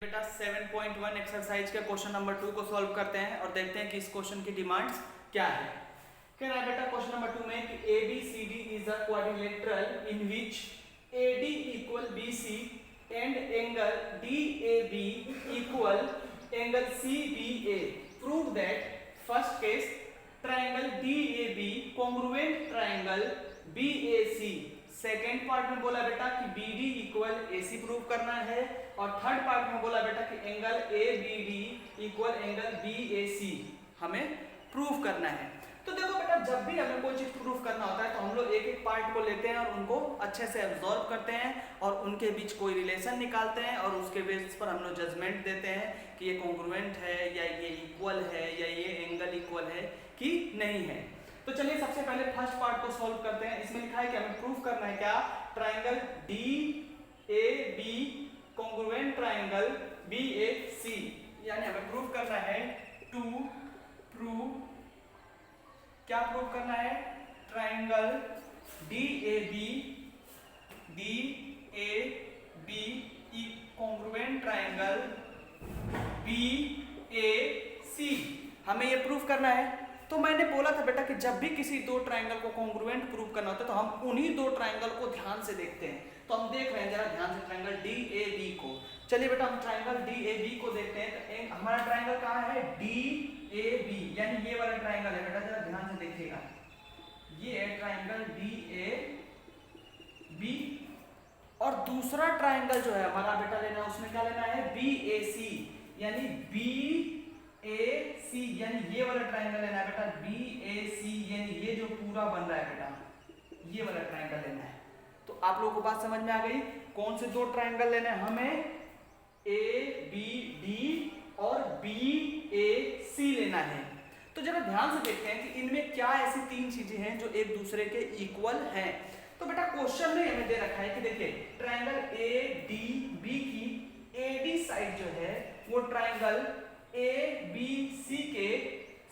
बेटा 7.1 एक्सरसाइज के question number 2 को सॉल्व करते हैं और देखते हैं कि इस क्वेश्चन की डिमांड्स क्या है। कह रहा है बेटा क्वेश्चन नंबर 2 में कि ABCD is a quadrilateral in which AD equal BC and angle DAB equal angle CBA। Prove that first case triangle DAB congruent triangle BAC। Second part में बोला बेटा कि BD इक्वल AC प्रूव करना है और third part में बोला बेटा कि angle ABD equal angle BAC हमें प्रूव करना है। तो देखो बेटा जब भी हमें कोई चीज प्रूव करना होता है तो हम लोग एक एक पार्ट को लेते हैं और उनको अच्छे से एब्जॉर्ब करते हैं और उनके बीच कोई रिलेशन निकालते हैं और उसके बेसिस पर हम लोग जजमेंट देते हैं कि ये कॉन्ग्रुएंट है या ये इक्वल है या ये एंगल इक्वल है कि नहीं है। तो चलिए सबसे पहले फर्स्ट पार्ट को सॉल्व करते हैं। इसमें लिखा है कि हमें प्रूफ करना है क्या, triangle DAB congruent triangle BAC, यानी हमें प्रूफ करना है टू प्रूव, क्या प्रूफ करना है, triangle DAB congruent triangle BAC हमें ये प्रूफ करना है। तो मैंने बोला था बेटा कि जब भी किसी दो ट्रायंगल को कॉन्ग्रुएंट प्रूव करना होता है तो हम उन्हीं दो ट्रायंगल को ध्यान से देखते हैं। तो हम देख रहे हैं जरा ध्यान से ट्रायंगल DAB को। चलिए बेटा हम ट्रायंगल DAB को देखते हैं। तो हमारा ट्रायंगल कहाँ है, DAB, यानी ये वाला ट्रायंगल है बेटा, जरा ध्यान से देखिएगा। ये है ट्रायंगल DAB और दूसरा ट्रायंगल जो है हमारा बेटा लेना है, उसमें क्या लेना है, BAC, यानी BAC, यानी ये वाला ट्रायंगल लेना है बेटा, BAC, यानी ये जो पूरा बन रहा है बेटा, ये वाला ट्रायंगल लेना है। तो आप लोगों को बात समझ में आ गई, कौन से दो ट्रायंगल लेने हैं हमें, ABD और BAC लेना है। तो जरा ध्यान से देखते हैं कि इनमें क्या ऐसी तीन चीजें हैं जो एक दूसरे के इक्वल हैं। तो बेटा क्वेश्चन में हमें दे रखा है कि देखिए ट्रायंगल ADB की AD साइड जो है वो ट्रायंगल ABC के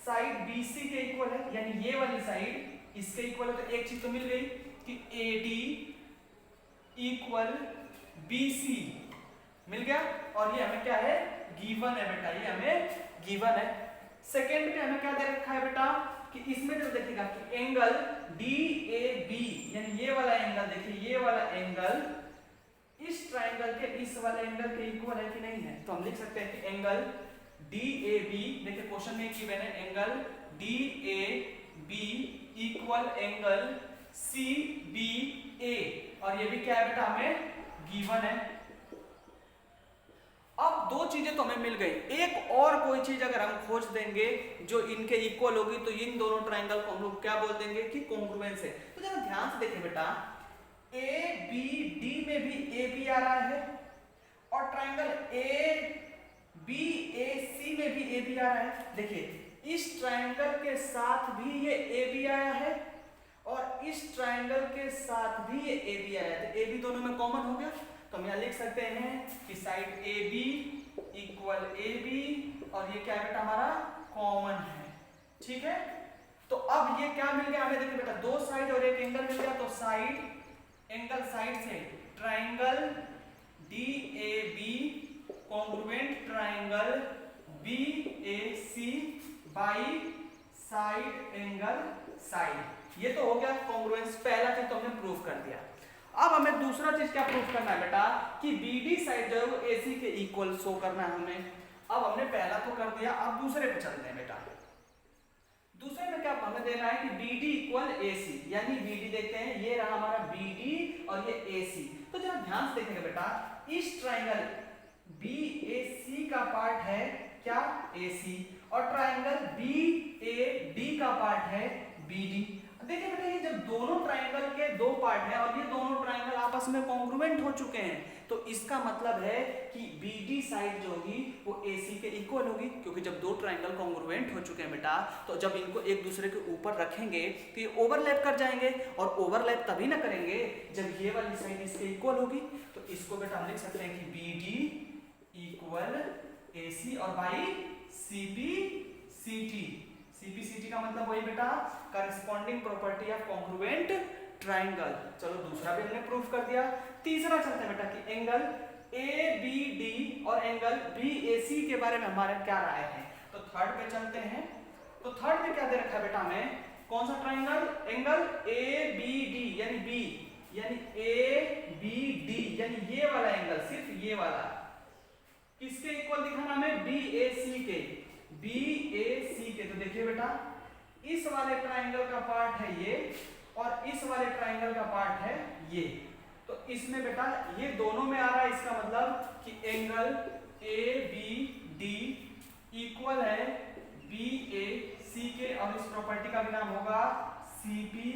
साइड BC के इक्वल है, यानी ये वाली साइड इसके इक्वल है। तो एक चीज तो मिल गई कि AD इक्वल BC मिल गया और ये हमें क्या है, गिवन है बेटा, ये हमें गिवन है। सेकेंड में हमें क्या दे रखा है बेटा कि इसमें जो देखिएगा कि एंगल DAB, यानी ये वाला एंगल, देखिए ये वाला एंगल इस ट्रायंगल के इस वाले एंगल के इक्वल है कि नहीं है। तो हम लिख सकते हैं कि एंगल DAB, देखिए क्वेश्चन में गिवन है angle DAB equal angle CBA और ये भी क्या है बेटा, हमें गिवन है। अब दो चीजें तो हमें मिल गई, एक और कोई चीज अगर हम खोज देंगे जो इनके इक्वल होगी तो इन दोनों ट्रायंगल को हम लोग क्या बोल देंगे कि कॉन्ग्रुएंस है। तो जरा ध्यान से देखिए बेटा, ABD में भी AB आ रहा है और ट्रायंगल ABAC में भी AB आ रहा है। देखिए इस ट्रायंगल के साथ भी ये AB आया है और इस ट्रायंगल के साथ भी ये AB आया है। तो AB दोनों में कॉमन हो गया, तो हम यहाँ लिख सकते हैं कि साइड AB इक्वल AB और ये क्या बेटा हमारा कॉमन है, ठीक है। तो अब ये क्या मिल गया हमें, देखिए बेटा दो साइड और एक एंगल मिल गया। तो साइड एंगल साइड से triangle DAB congruent triangle BAC by side angle side, ये तो हो गया कॉन्ग्रुएंस। पहला चीज तो हमने प्रूव कर दिया। अब हमें दूसरा चीज क्या प्रूफ करना है बेटा कि BD साइड जो है वो AC के इक्वल शो करना है हमें। अब हमने पहला तो कर दिया, अब दूसरे पे चलते हैं बेटा। दूसरे में क्या हमें देना है कि BD इक्वल AC, यानी BD देखते हैं, ये रहा हमारा BD और ये AC। तो जरा ध्यान से देखेंगे बेटा, इस ट्रायंगल BAC का पार्ट है क्या, AC, और ट्रायंगल BAD का पार्ट है BD। देखिए बेटा ये जब दोनों ट्रायंगल के दो पार्ट हैं और ये दोनों ट्रायंगल आपस में कॉन्ग्रुएंट हो चुके हैं तो इसका मतलब है कि BD साइड जो होगी वो AC के इक्वल होगी, क्योंकि जब दो ट्रायंगल कॉन्ग्रुएंट हो चुके हैं बेटा तो जब इनको एक दूसरे के ऊपर रखेंगे तो ये ओवरलैप कर जाएंगे और ओवरलैप तभी ना करेंगे जब ये वाली साइड इसके इक्वल होगी। तो इसको बेटा हम लिख सकते हैं कि BD इक्वल AC और बाई CPCT। CPCT का मतलब वही बेटा corresponding property of congruent triangle. चलो दूसरा भी हमने प्रूफ कर दिया। तीसरा चलता है बेटा कि एंगल ए बी डी और एंगल बी ए सी के बारे में हमारे क्या राय है। तो थर्ड पे चलते हैं। तो थर्ड में क्या दे रखा है बेटा हमें, कौन सा triangle, angle A B D यानी बी यानी ए बी डी यानी ये वाला एंगल, सिर्फ ये वाला किसके इक्वल दिखाना हमें, बी ए सी के, बी ए सी के। तो देखिए बेटा इस वाले ट्राइंगल का पार्ट है ये और इस वाले ट्राइंगल का पार्ट है ये। तो इसमें बेटा ये दोनों में आ रहा है, इसका मतलब कि angle A B D equal है बी ए सी के और इस प्रॉपर्टी का भी नाम होगा सी पी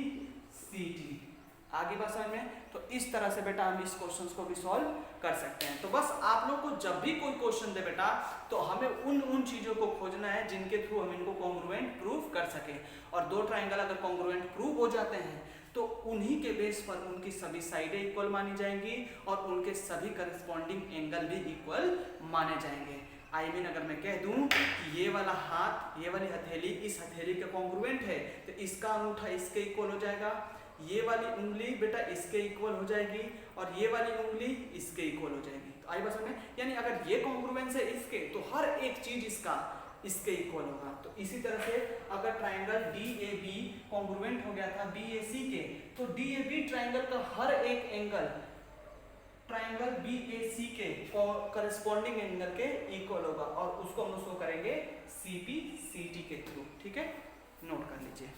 सी टी। आगे बात समझ में। तो इस तरह से बेटा हम इस क्वेश्चंस को भी सॉल्व कर सकते हैं। तो बस आप लोग को जब भी कोई क्वेश्चन दे बेटा तो हमें उन चीजों को खोजना है जिनके थ्रू हम इनको कॉन्ग्रुएंट प्रूव कर सके। और दो ट्राइंगल अगर कॉन्ग्रुएंट प्रूव हो जाते हैं तो उन्हीं के बेस पर उनकी सभी साइडें इक्वल मानी जाएंगी और उनके सभी करस्पॉन्डिंग एंगल भी इक्वल माने जाएंगे। आई मीन अगर मैं कह दूं कि ये वाला हाथ, ये वाली हथेली इस हथेली के कॉन्ग्रुएंट है तो इसका अंगूठा इसके इक्वल हो जाएगा, ये वाली उंगली बेटा इसके इक्वल हो जाएगी और ये वाली उंगली इसके इक्वल हो जाएगी। तो आई बात में, यानी अगर ये कॉन्ग्रुएंस है इसके तो हर एक चीज इसका इसके इक्वल होगा। तो इसी तरह से अगर triangle D A B congruent हो गया था बी ए सी के, तो डी ए बी ट्राइंगल का हर एक angle triangle B A C के करस्पॉन्डिंग एंगल के इक्वल होगा और उसको हम उसको करेंगे सी पी सी टी के थ्रू। ठीक है, नोट कर लीजिए।